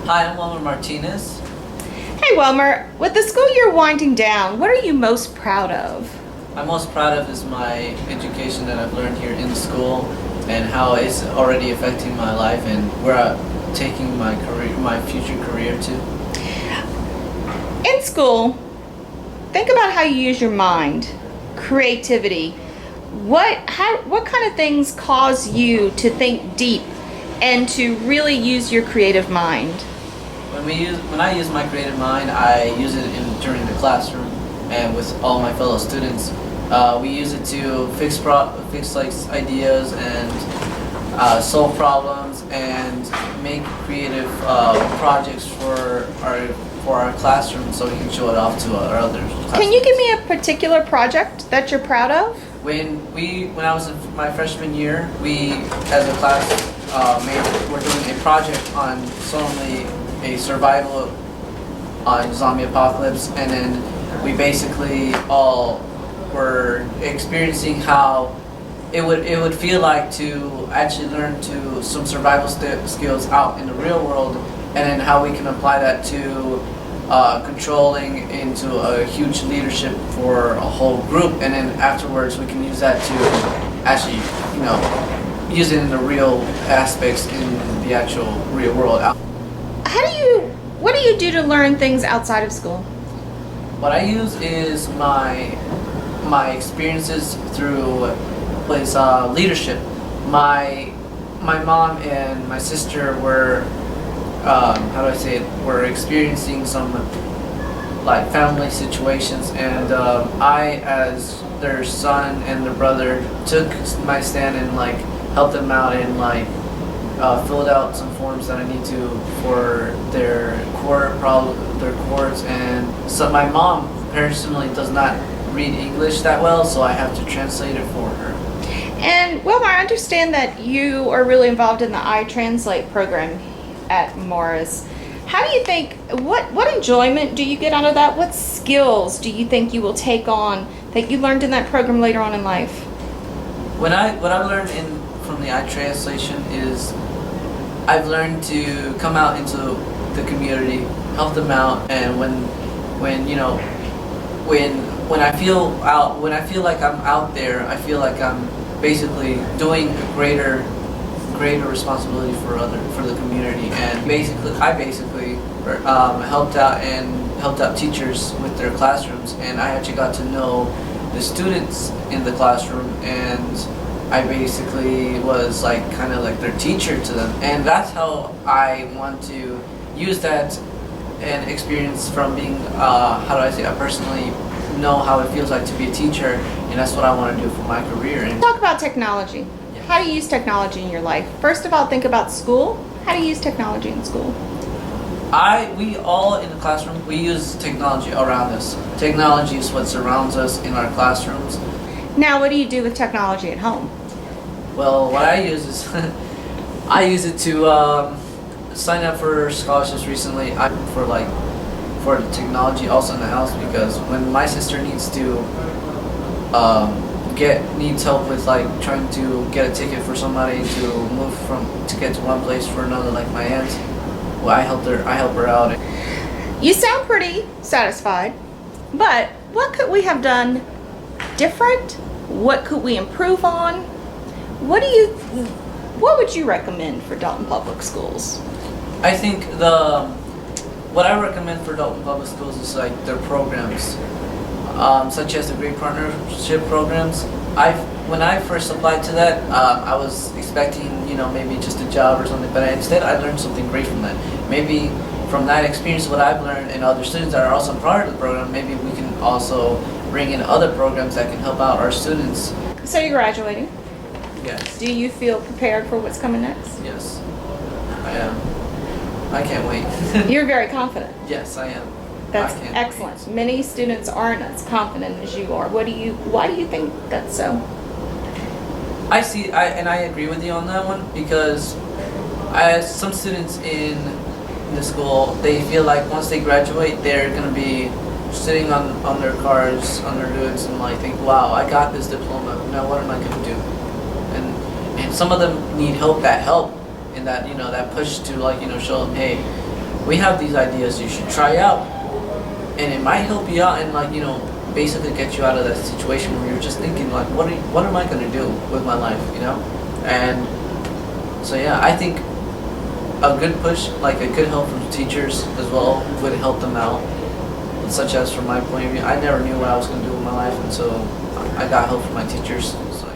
Hi, I'm Wellmer Martinez. Hey Wellmer, with the school year winding down, what are you most proud of? I'm most proud of is my education that I've learned here in school and how it's already affecting my life and where I'm taking my career, my future career to. In school, think about how you use your mind, creativity. What kind of things cause you to think deep and to really use your creative mind? When I use my creative mind, I use it during the classroom and with all my fellow students. We use it to fix like ideas and solve problems and make creative projects for our classroom, so we can show it off to our other classmates. Can you give me a particular project that you're proud of? When I was in my freshman year, we as a class we're doing a project on solely a survival on zombie apocalypse, and then we basically all were experiencing how it would feel like to actually learn some survival skills out in the real world, and then how we can apply that to controlling into a huge leadership for a whole group, and then afterwards we can use that to actually, use it in the real aspects in the actual real world. What do you do to learn things outside of school? What I use is my experiences through leadership. My mom and my sister were were experiencing some like family situations, and I, as their son and their brother, took my stand and like helped them out and like filled out some forms that I need to for their courts, and so my mom personally does not read English that well, so I have to translate it for her. And Wilma, I understand that you are really involved in the iTranslate program at Morris. How do you think, what enjoyment do you get out of that? What skills do you think you will take on that you learned in that program later on in life? What I've learned from the iTranslation is I've learned to come out into the community, help them out, and when I feel like I'm out there, I feel like I'm basically doing a greater responsibility for the community, and I basically helped out teachers with their classrooms, and I actually got to know the students in the classroom, and I basically was like kind of like their teacher to them, and that's how I want to use that and experience from being I personally know how it feels like to be a teacher, and that's what I want to do for my career. And talk about technology. Yes. How do you use technology in your life? First of all, think about school. How do you use technology in school? We all in the classroom, we use technology around us. Technology is what surrounds us in our classrooms. Now, what do you do with technology at home? Well, what I use is I use it to sign up for scholarships recently. For the technology also in the house, because when my sister needs to needs help with like trying to get a ticket for somebody to get to one place for another, like my aunt, well, I help her out. You sound pretty satisfied, but what could we have done different? What could we improve on? What would you recommend for Dalton Public Schools? I think what I recommend for Dalton Public Schools is like their programs, such as the Great Partnership programs. When I first applied to that, I was expecting maybe just a job or something, but instead I learned something great from that. Maybe from that experience, what I've learned, and other students that are also part of the program, maybe we can also bring in other programs that can help out our students. So you're graduating. Yes. Do you feel prepared for what's coming next? Yes, I am. I can't wait. You're very confident. Yes, I am. That's excellent. Many students aren't as confident as you are. Why do you think that's so? I agree with you on that one, because as some students in the school, they feel like once they graduate, they're going to be sitting on their cars, on their goods, and like think, wow, I got this diploma, now what am I going to do? And some of them need help in that, that push to show them, hey, we have these ideas you should try out, and it might help you out and, like, you know, basically get you out of that situation where you're just thinking, like, what am I gonna do with my life, you know? And so yeah, I think a good push, like a good help from teachers as well, would help them out. Such as from my point of view, I never knew what I was gonna do with my life, and so I got help from my teachers. So